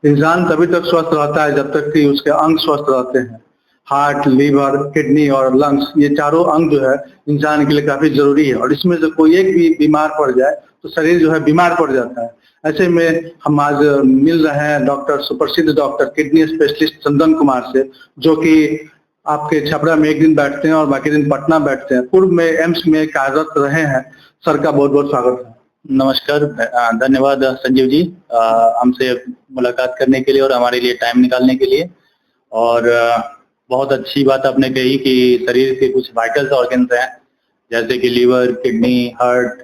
इंसान तभी तक स्वस्थ रहता है जब तक कि उसके अंग स्वस्थ रहते हैं। हार्ट, लीवर, किडनी और लंग्स, ये चारों अंग जो है इंसान के लिए काफ़ी ज़रूरी है और इसमें से कोई एक भी बीमार पड़ जाए तो शरीर जो है बीमार पड़ जाता है। ऐसे में हम आज मिल रहे हैं डॉक्टर सुप्रसिद्ध doctor kidney specialist Chandan Kumar से, जो कि आपके छपरा में एक दिन बैठते हैं और बाकी दिन पटना बैठते हैं। पूर्व में एम्स में कार्यरत रहे हैं। सर का बहुत-बहुत स्वागत है। नमस्कार, धन्यवाद संजीव जी हमसे मुलाकात करने के लिए और हमारे लिए टाइम निकालने के लिए। और बहुत अच्छी बात आपने कही कि शरीर के कुछ वाइटल ऑर्गन्स हैं जैसे कि लीवर, किडनी, हार्ट,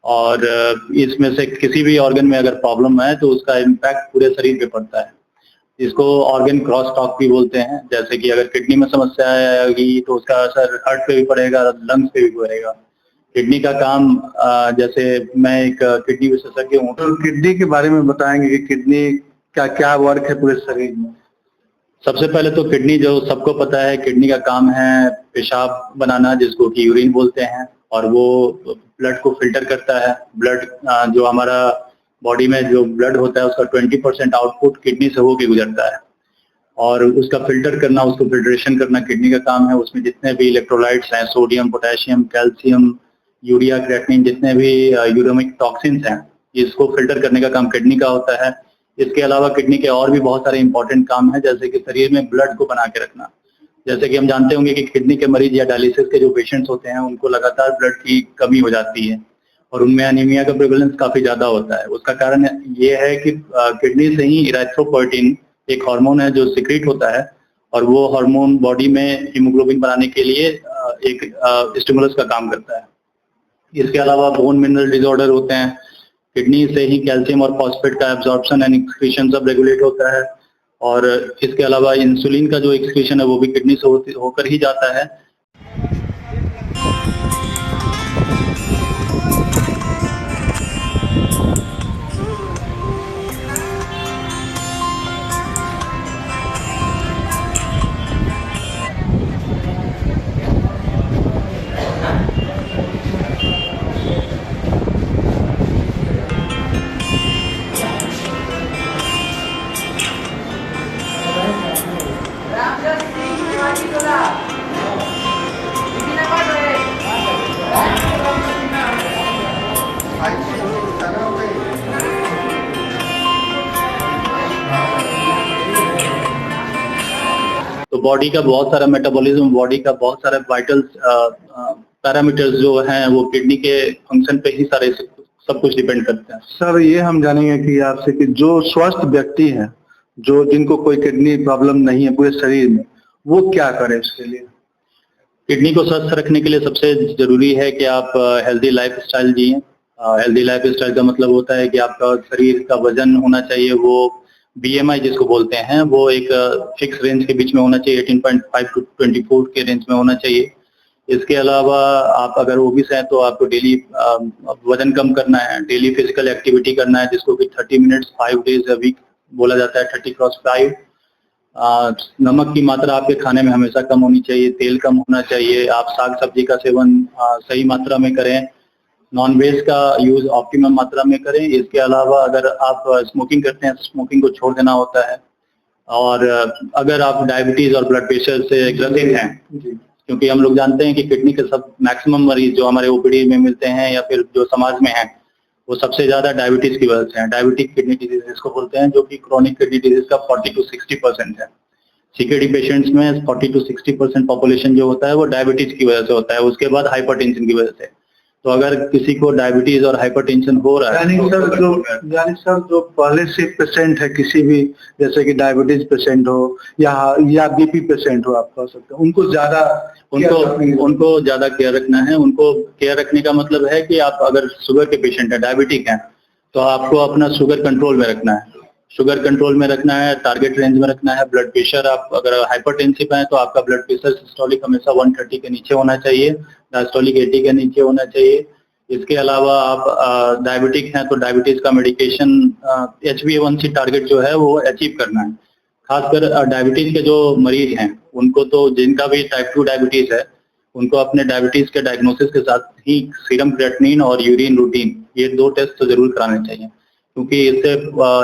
और इसमें से किसी भी ऑर्गन में अगर प्रॉब्लम है तो उसका इम्पैक्ट पूरे शरीर पे पड़ता है। इसको ऑर्गन क्रॉस टॉक भी बोलते हैं। जैसे कि अगर किडनी में समस्या आएगी तो उसका असर हार्ट पे भी पड़ेगा, लंग्स पे भी पड़ेगा। किडनी का काम जैसे मैं एक किडनी विशेषज्ञ हूँ। तो किडनी के बारे में बताएंगे कि किडनी का क्या वर्क है पूरे शरीर में? सबसे पहले तो किडनी जो सबको पता है, किडनी का काम है पेशाब बनाना, जिसको कि यूरिन बोलते हैं, और वो ब्लड को फिल्टर करता है। ब्लड जो हमारा बॉडी में जो ब्लड होता है उसका 20% आउटपुट किडनी से होके गुजरता है और उसका फिल्टर करना, उसको फिल्ट्रेशन करना किडनी का काम है। उसमें जितने भी इलेक्ट्रोलाइट्स हैं, sodium, potassium, calcium, urea, creatinine, जितने भी यूरेमिक टॉक्सिन्स हैं, इसको फिल्टर करने का काम किडनी का होता है। इसके अलावा किडनी के और भी बहुत सारे इंपॉर्टेंट काम हैं, जैसे कि शरीर में ब्लड को बना के रखना। जैसे कि हम जानते होंगे कि किडनी के मरीज या डायलिसिस के जो पेशेंट्स होते हैं उनको लगातार ब्लड की कमी हो जाती है और उनमें एनीमिया का प्रेवलेंस काफी ज्यादा होता है। उसका कारण ये है कि किडनी से ही इरेथ्रोपोइटिन एक हार्मोन है जो सिक्रीट होता है और वो हार्मोन बॉडी में हीमोग्लोबिन बनाने के लिए एक स्टिमुलस का काम करता है। इसके अलावा बोन मिनरल डिसऑर्डर होते हैं। किडनी से ही कैल्शियम और फॉस्फेट का एब्जॉर्प्शन एंड एक्सक्रीशन सब रेगुलेट होता है और इसके अलावा इंसुलिन का जो एक्सक्रीशन है वो भी किडनी से होकर ही जाता है। तो बॉडी का बहुत सारा मेटाबॉलिज्म, बॉडी का बहुत सारे वाइटल पैरामीटर्स जो हैं वो किडनी के फंक्शन पे ही सारे सब कुछ डिपेंड करते हैं। सर, ये हम जानेंगे कि आपसे कि जो स्वस्थ व्यक्ति है, जो जिनको कोई किडनी प्रॉब्लम नहीं है पूरे शरीर में, वो क्या करे उसके लिए? किडनी को स्वस्थ रखने के लिए सबसे जरूरी है कि आप हेल्दी लाइफ स्टाइल जिए। हेल्दी लाइफ स्टाइल का मतलब होता है कि आपका शरीर का वजन होना चाहिए, वो BMI जिसको बोलते हैं, वो एक फिक्स रेंज के बीच में होना चाहिए, 18.5 to 24 के रेंज में होना चाहिए। इसके अलावा आप अगर ओबीस हैं तो आपको डेली वजन कम करना है, डेली फिजिकल एक्टिविटी करना है, जिसको कि 30 मिनट्स 5 डेज अ वीक बोला जाता है, 30x5। नमक की मात्रा आपके खाने में हमेशा कम होनी चाहिए, तेल कम होना चाहिए। आप साग सब्जी का सेवन सही मात्रा में करें, नॉन वेज का यूज ऑप्टिमम मात्रा में करें। इसके अलावा अगर आप स्मोकिंग करते हैं, स्मोकिंग को छोड़ देना होता है। और अगर आप डायबिटीज और ब्लड प्रेशर से ग्रसित हैं, क्योंकि हम लोग जानते हैं कि किडनी के सब मैक्सिमम मरीज जो हमारे ओपीडी में मिलते हैं या फिर जो समाज में हैं, वो सबसे ज्यादा डायबिटीज की वजह से है। डायबिटिक किडनी डिजीज जिसको बोलते हैं, जो कि क्रोनिक किडनी डिजीज का 40 to 60% है। सीकेडी पेशेंट्स में 40 to 60% पॉपुलेशन जो होता है वो डायबिटीज की वजह से होता है, उसके बाद हाइपरटेंशन की वजह से। तो अगर किसी को डायबिटीज और हाइपरटेंशन हो रहा है, यानी सर जो पहले से पेशेंट है, किसी भी जैसे कि डायबिटीज पेशेंट हो या बीपी पेशेंट हो, आप कह सकते हैं, उनको ज्यादा केयर रखना है। उनको केयर रखने का मतलब है कि आप अगर शुगर के पेशेंट है, डायबिटिक हैं, तो आपको अपना शुगर कंट्रोल में रखना है। शुगर कंट्रोल में रखना है, टारगेट रेंज में रखना है। ब्लड प्रेशर, आप अगर हाइपरटेंसिव हैं तो आपका ब्लड प्रेशर सिस्टोलिक हमेशा 130 के नीचे होना चाहिए, डायस्टोलिक 80 के नीचे होना चाहिए। इसके अलावा आप डायबिटिक हैं तो डायबिटीज का मेडिकेशन HbA1c टारगेट जो है वो अचीव करना है। खासकर डायबिटीज के जो मरीज हैं उनको, तो जिनका भी टाइप 2 डायबिटीज है, उनको अपने डायबिटीज के डायग्नोसिस के साथ ही सीरम क्रिएटिनिन और यूरिन रूटीन, ये 2 टेस्ट तो जरूर कराने चाहिए। क्योंकि इससे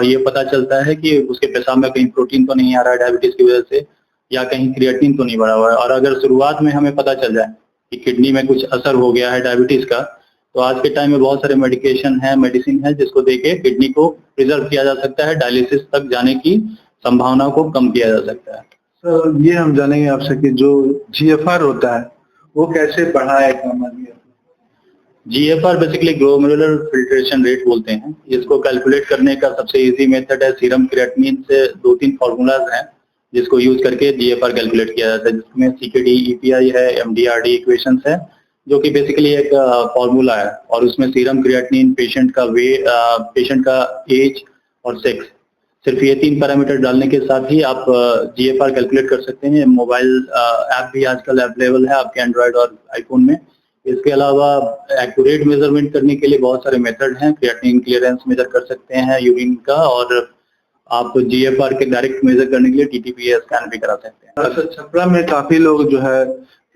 ये पता चलता है कि उसके पेशाब में कहीं प्रोटीन तो नहीं आ रहा है डायबिटीज की वजह से, या कहीं क्रिएटिनिन तो नहीं बढ़ा हुआ है। और अगर शुरुआत में हमें पता चल जाए कि किडनी में कुछ असर हो गया है डायबिटीज का, तो आज के टाइम में बहुत सारे मेडिसिन है जिसको देके किडनी को प्रिजर्व किया जा सकता है, डायलिसिस तक जाने की संभावना को कम किया जा सकता है। सर ये हम जानेंगे आपसे कि जो GFR होता है वो कैसे बढ़ाएगा? GFR basically glomerular filtration rate बोलते हैं। इसको कैलकुलेट करने का सबसे इजी मेथड है, सीरम क्रिएटिनिन से 2-3 फार्मूलाज हैं जिसको यूज करके GFR कैलकुलेट किया जाता है, जिसमें CKD EPI है, MDRD इक्वेशंस है, जो कि बेसिकली एक फार्मूला है। और उसमें सीरम क्रिएटिनिन, पेशेंट का एज और सेक्स, सिर्फ ये 3 पैरामीटर डालने के साथ ही आप GFR कैलकुलेट कर सकते हैं। मोबाइल ऐप भी आजकल अवेलेबल है आपके एंड्रॉयड और आईफोन में। इसके अलावा एक्यूरेट मेजरमेंट करने के लिए बहुत सारे मेथड हैं। क्रिएटिनिन क्लियरेंस मेजर कर सकते हैं यूरिन का, और आप GFR के डायरेक्ट मेजर करने के लिए TTPA स्कैन भी करा सकते हैं। अच्छा, छपरा में काफी लोग जो है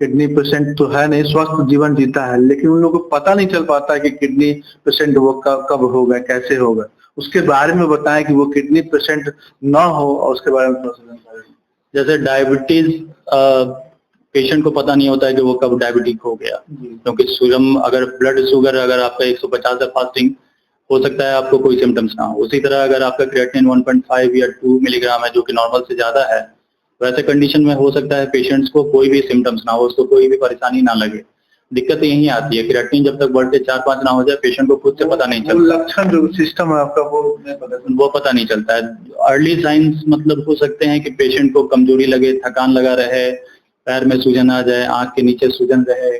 किडनी पेशेंट तो है नहीं, स्वस्थ जीवन जीता है, लेकिन उन लोगों को पता नहीं चल पाता कि किडनी पेशेंट वो कब होगा, कैसे होगा। उसके बारे में बताएं कि वो किडनी पेशेंट ना हो, और उसके बारे में थोड़ा सा जानकारी। जैसे डायबिटीज पेशेंट को पता नहीं होता है कि वो कब डायबिटिक हो गया, क्योंकि अगर ब्लड शुगर अगर आपका 150 है फास्टिंग, हो सकता है आपको कोई सिम्टम्स ना हो। उसी तरह अगर आपका क्रिएटिनिन 1.5 या 2 मिलीग्राम है, जो कि नॉर्मल से ज्यादा है, वैसे कंडीशन में हो सकता है पेशेंट्स को कोई भी सिम्टम्स ना हो, उसको कोई भी परेशानी ना लगे। दिक्कत यही आती है, क्रिएटिनिन जब तक बढ़ के 4-5 ना हो जाए, पेशेंट को खुद से पता नहीं चलता, लक्षण जो सिस्टम है आपका वो पता नहीं चलता है। अर्ली साइंस मतलब हो सकते हैं कि पेशेंट को कमजोरी लगे, थकान लगा रहे, पैर में सूजन आ जाए, आंख के नीचे सूजन रहे।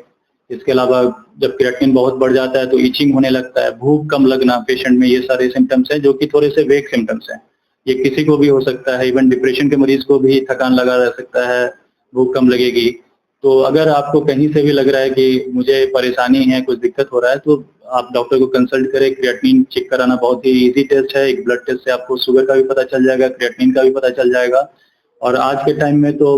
इसके अलावा जब क्रिएटिनिन बहुत बढ़ जाता है तो इचिंग होने लगता है, भूख कम लगना पेशेंट में, ये सारे सिम्टम्स हैं जो कि थोड़े से वेग सिम्टम्स हैं। ये किसी को भी हो सकता है, इवन डिप्रेशन के मरीज को भी थकान लगा रह सकता है, भूख कम लगेगी। तो अगर आपको कहीं से भी लग रहा है कि मुझे परेशानी है, कुछ दिक्कत हो रहा है, तो आप डॉक्टर को कंसल्ट करें। क्रिएटिनिन चेक कराना बहुत ही इजी टेस्ट है। एक ब्लड टेस्ट से आपको शुगर का भी पता चल जाएगा, क्रिएटिनिन का भी पता चल जाएगा। और आज के टाइम में तो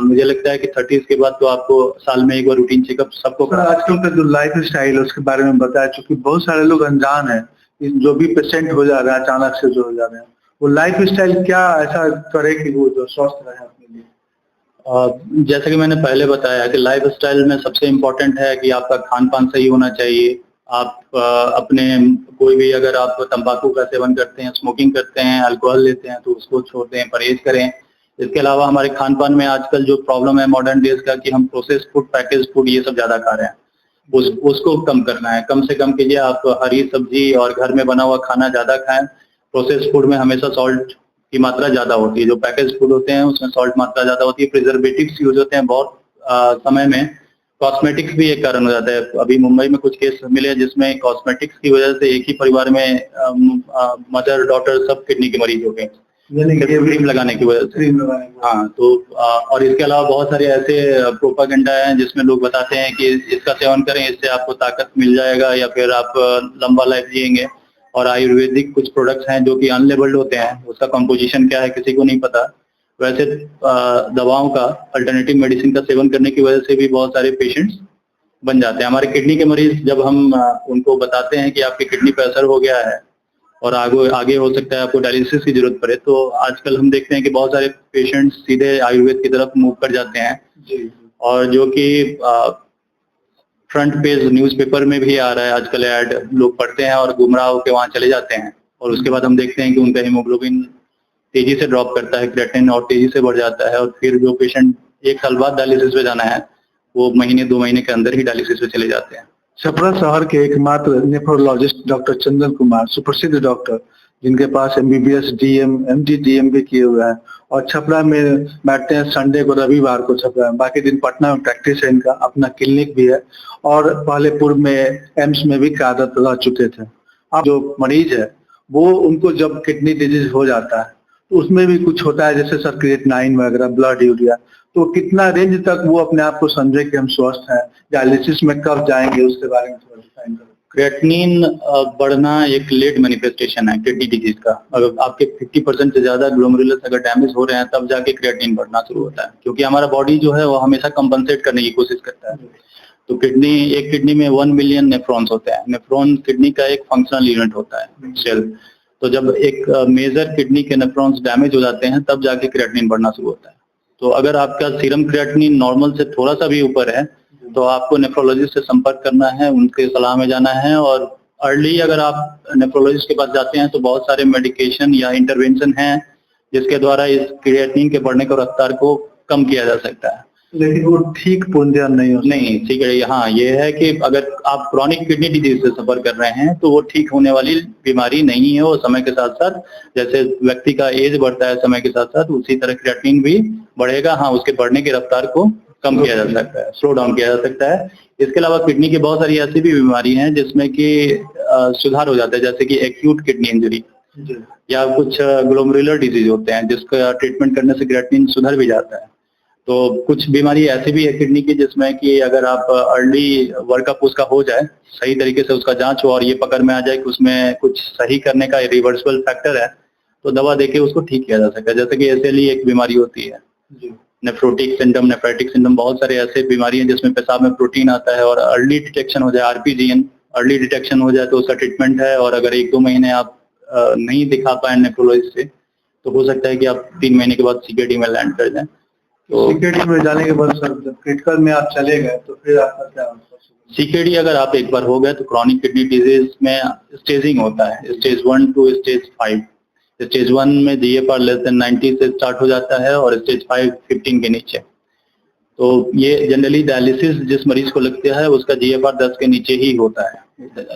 मुझे लगता है कि 30s के बाद तो आपको साल में एक बार रूटीन चेकअप सबको आजकल का जो लाइफ स्टाइल है उसके बारे में बताया, चूंकि बहुत सारे लोग अनजान है, जो भी पेशेंट हो जा रहा है अचानक से जो हो जा रहे हैं, वो लाइफ स्टाइल क्या ऐसा करे कि वो जो स्वस्थ रहे अपने लिए। जैसे कि मैंने पहले बताया कि लाइफ स्टाइल में सबसे इम्पोर्टेंट है कि आपका खान पान सही होना चाहिए। आप अपने कोई भी अगर आप तंबाकू का सेवन करते हैं, स्मोकिंग करते हैं, अल्कोहल लेते हैं, तो उसको छोड़ दें, परहेज करें। इसके अलावा हमारे खान पान में आजकल जो प्रॉब्लम है मॉडर्न डेज का, कि हम प्रोसेस फूड, पैकेज फूड ये सब ज्यादा खा रहे हैं, उसको कम करना है। कम से कम कीजिए, आप हरी सब्जी और घर में बना हुआ खाना ज्यादा खाएं। प्रोसेस फूड में हमेशा सॉल्ट की मात्रा ज्यादा होती है, जो पैकेज फूड होते हैं उसमें सॉल्ट मात्रा ज्यादा होती है, प्रिजर्वेटिव्स यूज होते हैं बहुत समय में। कॉस्मेटिक्स भी एक कारण हो जाता है। अभी मुंबई में कुछ केस मिले जिसमें कॉस्मेटिक्स की वजह से एक ही परिवार में मदर डॉटर सब किडनी के मरीज हो गए, क्रीम लगाने की वजह से। हाँ, तो और इसके अलावा बहुत सारे ऐसे प्रोपागेंडा हैं जिसमें लोग बताते हैं कि इसका सेवन करें, इससे आपको ताकत मिल जाएगा या फिर आप लंबा लाइफ जिएंगे। और आयुर्वेदिक कुछ प्रोडक्ट्स हैं जो कि अनलेबल्ड होते हैं, उसका कंपोजिशन क्या है किसी को नहीं पता। वैसे दवाओं का, अल्टरनेटिव मेडिसिन का सेवन करने की वजह से भी बहुत सारे पेशेंट्स बन जाते हैं। हमारे किडनी के मरीज, जब हम उनको बताते हैं कि आपके किडनी पर असर हो गया है और आगे हो सकता है आपको डायलिसिस की जरूरत पड़े, तो आजकल हम देखते हैं कि बहुत सारे पेशेंट्स सीधे आयुर्वेद की तरफ मूव कर जाते हैं जी। और जो कि फ्रंट पेज न्यूज़पेपर में भी आ रहा है आजकल, ऐड लोग पढ़ते हैं और गुमराह होकर वहां चले जाते हैं। और उसके बाद हम देखते हैं कि उनका हीमोग्लोबिन तेजी से ड्रॉप करता है, क्रिएटिनिन और तेजी से बढ़ जाता है। और फिर जो पेशेंट 1 साल बाद डायलिसिस पे जाना है, वो महीने 2 महीने के अंदर ही डायलिसिस पे चले जाते हैं। छपरा शहर के एकमात्र नेफ्रोलॉजिस्ट डॉक्टर चंदन कुमार, सुप्रसिद्ध डॉक्टर, जिनके पास MBBS DM MD DM भी किए हुए हैं, और छपरा में बैठते हैं संडे को, रविवार को छपरा में, बाकी दिन पटना में प्रैक्टिस है इनका, अपना क्लिनिक भी है, और पहले पूर्व में एम्स में भी क़यादत रह चुके थे। अब जो मरीज है वो, उनको जब किडनी डिजीज हो जाता है तो उसमें भी कुछ होता है, जैसे सर क्रिएटिनिन वगैरह, ब्लड यूरिया, तो कितना रेंज तक वो अपने आप को समझे कि हम स्वस्थ हैं, डायलिसिस में कब जाएंगे, उसके बारे में थोड़ा डिफाइन करें। क्रिएटिनिन बढ़ना एक लेट मैनिफेस्टेशन है किडनी डिजीज का। अगर आपके 50% से ज्यादा ग्लोमेरुलस अगर डैमेज हो रहे हैं, तब जाके क्रिएटिनिन बढ़ना शुरू होता है, क्योंकि हमारा बॉडी जो है वो हमेशा कंपनसेट करने की कोशिश करता है। तो एक किडनी में 1 मिलियन नेफ्रॉन्स होते हैं। नेफ्रॉन किडनी का एक फंक्शनल यूनिट होता है, सेल। तो जब एक मेजर किडनी के नेफ्रॉन्स डैमेज हो जाते हैं तब जाके क्रिएटिनिन बढ़ना शुरू होता है। तो अगर आपका सीरम क्रिएटिनिन नॉर्मल से थोड़ा सा भी ऊपर है तो आपको नेफ्रोलॉजिस्ट से संपर्क करना है, उनके सलाह में जाना है। और अर्ली अगर आप नेफ्रोलॉजिस्ट के पास जाते हैं तो बहुत सारे मेडिकेशन या इंटरवेंशन हैं जिसके द्वारा इस क्रिएटिनिन के बढ़ने की रफ्तार को कम किया जा सकता है। लेकिन वो ठीक पूर्णतः नहीं हो नहीं ठीक है। हाँ, ये है कि अगर आप क्रॉनिक किडनी डिजीज से सफर कर रहे हैं तो वो ठीक होने वाली बीमारी नहीं है। वो समय के साथ साथ जैसे व्यक्ति का एज बढ़ता है समय के साथ साथ उसी तरह क्रिएटिनिन भी बढ़ेगा। हाँ, उसके बढ़ने की रफ्तार को कम किया जा सकता है, स्लो डाउन किया जा सकता है। इसके अलावा किडनी की बहुत सारी ऐसी भी बीमारी हैं जिसमें कि सुधार हो जाता है, जैसे कि एक्यूट किडनी इंजरी या कुछ ग्लोमेरुलर डिजीज होते हैं जिसका ट्रीटमेंट करने से क्रिएटिनिन सुधर भी जाता है। तो कुछ बीमारी ऐसी भी है किडनी की जिसमें कि अगर आप अर्ली वर्कअप उसका हो जाए, सही तरीके से उसका जांच हो और ये पकड़ में आ जाए कि उसमें कुछ सही करने का रिवर्सिबल फैक्टर है तो दवा देके उसको ठीक किया जा सकता है। जैसे कि एसएलई एक बीमारी होती है, नेफ्रोटिक सिंड्रोम, नेफ्राइटिक सिंड्रोम, बहुत सारे ऐसे बीमारी हैं जिसमें पेशाब में प्रोटीन आता है और अर्ली डिटेक्शन हो जाए, आरपीजीएन अर्ली डिटेक्शन हो जाए तो उसका ट्रीटमेंट है। और अगर 1-2 महीने आप नहीं दिखा पाए नेफ्रोलॉजिस्ट से तो हो सकता है कि आप 3 महीने के बाद सीकेडी में लैंड कर जाए। तो सीकेडी में जाने के बाद सर जब क्रिटिकल में आप चले गए तो फिर आपका क्या होगा? सीकेडी अगर आप एक बार हो गए तो क्रॉनिक किडनी डिजीज में स्टेजिंग होता है, स्टेज 1 टू स्टेज 5। स्टेज 1 में GFR लेस देन 90 से स्टार्ट हो जाता है और स्टेज 5 15 के नीचे। तो ये जनरली डायलिसिस जिस मरीज को लगता है उसका GFR 10 के नीचे ही होता है,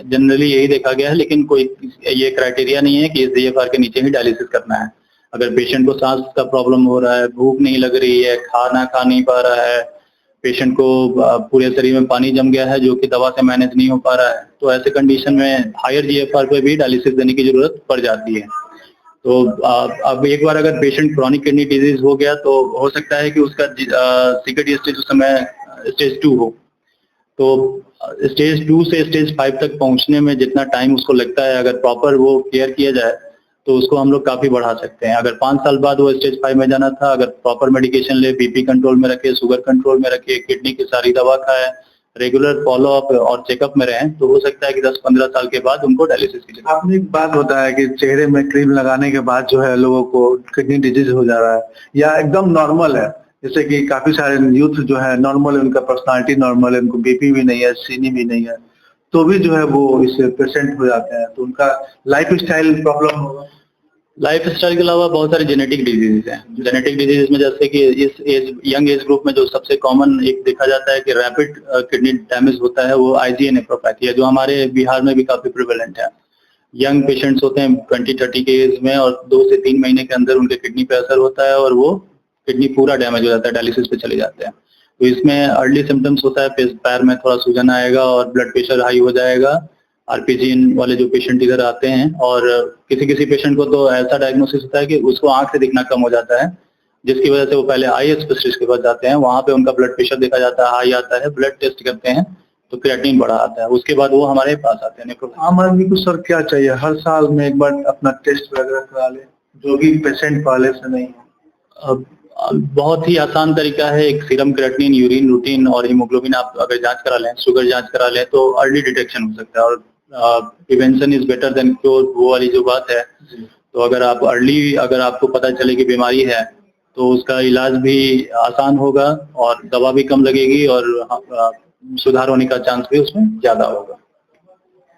जनरली यही देखा गया है। लेकिन कोई ये क्राइटेरिया नहीं है कि इस GFR के नीचे ही डायलिसिस करना है। अगर पेशेंट को सांस का प्रॉब्लम हो रहा है, भूख नहीं लग रही है, खाना खा नहीं पा रहा है, पेशेंट को पूरे शरीर में पानी जम गया है जो कि दवा से मैनेज नहीं हो पा रहा है, तो ऐसे कंडीशन में हायर GFR पे भी डायलिसिस देने की जरूरत पड़ जाती है। तो अब एक बार अगर पेशेंट क्रॉनिक किडनी डिजीज हो गया तो हो सकता है कि उसका सीकेडी स्टेज उस समय स्टेज 2 हो। तो स्टेज 2 से स्टेज 5 तक पहुंचने में जितना टाइम उसको लगता है, अगर प्रॉपर वो केयर किया जाए तो उसको हम लोग काफी बढ़ा सकते हैं। अगर 5 साल बाद वो स्टेज 5 में जाना था, अगर प्रॉपर मेडिकेशन ले, बीपी कंट्रोल में रखे, शुगर कंट्रोल में रखे, किडनी की सारी दवा खाए, रेगुलर फॉलोअप और चेकअप में रहें तो हो सकता है कि 10-15 साल के बाद उनको डायलिसिस की जरूरत। आपने एक बात बताया कि चेहरे में क्रीम लगाने के बाद जो है लोगों को किडनी डिजीज हो जा रहा है या एकदम नॉर्मल है, जैसे कि काफी सारे यूथ जो है नॉर्मल है, उनका पर्सनालिटी नॉर्मल है, उनको बीपी भी नहीं है, चीनी भी नहीं है, तो भी जो है वो इससे पेशेंट हो जाते हैं। तो उनका लाइफ स्टाइल प्रॉब्लम होगा। लाइफ स्टाइल के अलावा बहुत सारे जेनेटिक डिजीज हैं। जेनेटिक डिजीज में जैसे कि इस यंग एज ग्रुप में जो सबसे कॉमन एक देखा जाता है कि रैपिड किडनी डैमेज होता है वो IgA नेफ्रोपैथी है, जो हमारे बिहार में भी काफी प्रिवेलेंट है। यंग पेशेंट्स होते हैं 20-30 के एज में और 2 से 3 महीने के अंदर उनके किडनी पे असर होता है और वो किडनी पूरा डैमेज हो जाता है, डायलिसिस पे चले जाते हैं। तो इसमें अर्ली सिम्टम्स होता है, पैर में थोड़ा सूजन आएगा और ब्लड प्रेशर हाई हो जाएगा। आरपीजीएन वाले जो पेशेंट इधर आते हैं और किसी पेशेंट को तो ऐसा डायग्नोसिस होता है कि उसको आंख से दिखना कम हो जाता है, जिसकी वजह से वो पहले आई स्पेशलिस्ट के पास जाते हैं, वहां पे उनका ब्लड प्रेशर देखा जाता है, हाई आता है, ब्लड टेस्ट करते हैं तो क्रिएटिनिन बढ़ा आता है, उसके बाद वो हमारे पास आते हैं। आम आदमी को सर क्या चाहिए, हर साल में एक बार अपना टेस्ट वगैरह करा ले, जो भी पेशेंट पहले से नहीं हो? बहुत ही आसान तरीका है, एक सीरम क्रिएटिनिन, यूरिन रूटीन और हीमोग्लोबिन आप अगर जांच करा लें, शुगर जांच करा लें तो अर्ली डिटेक्शन हो सकता है। और prevention is better than cure, वो वाली जो बात है। तो अगर आप अर्ली अगर आपको पता चले कि बीमारी है तो उसका इलाज भी आसान होगा और दवा भी कम लगेगी और सुधार होने का चांस भी उसमें ज्यादा होगा।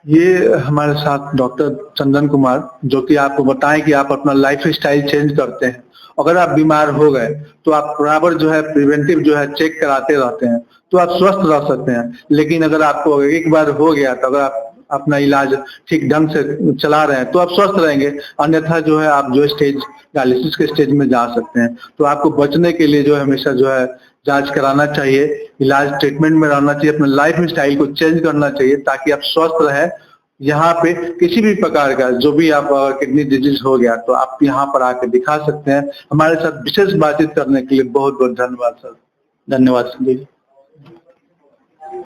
ये हमारे साथ डॉक्टर चंदन कुमार, जो कि आपको बताएं कि आप अपना लाइफ स्टाइल चेंज करते हैं, अगर आप बीमार हो गए तो आप बराबर जो है प्रिवेंटिव जो है चेक कराते रहते हैं तो आप स्वस्थ रह सकते हैं। लेकिन अगर आपको एक बार हो गया तो अगर आप अपना इलाज ठीक ढंग से चला रहे हैं तो आप स्वस्थ रहेंगे, अन्यथा जो है आप जो स्टेज डायलिसिस के स्टेज में जा सकते हैं। तो आपको बचने के लिए जो है हमेशा जो है जांच कराना चाहिए, इलाज ट्रीटमेंट में रहना चाहिए, अपने लाइफ स्टाइल को चेंज करना चाहिए ताकि आप स्वस्थ रहे। यहाँ पे किसी भी प्रकार का जो भी आप किडनी डिजीज हो गया तो आप यहाँ पर आकर दिखा सकते हैं। हमारे साथ विशेष बातचीत करने के लिए बहुत बहुत धन्यवाद सर। धन्यवाद संजय जी।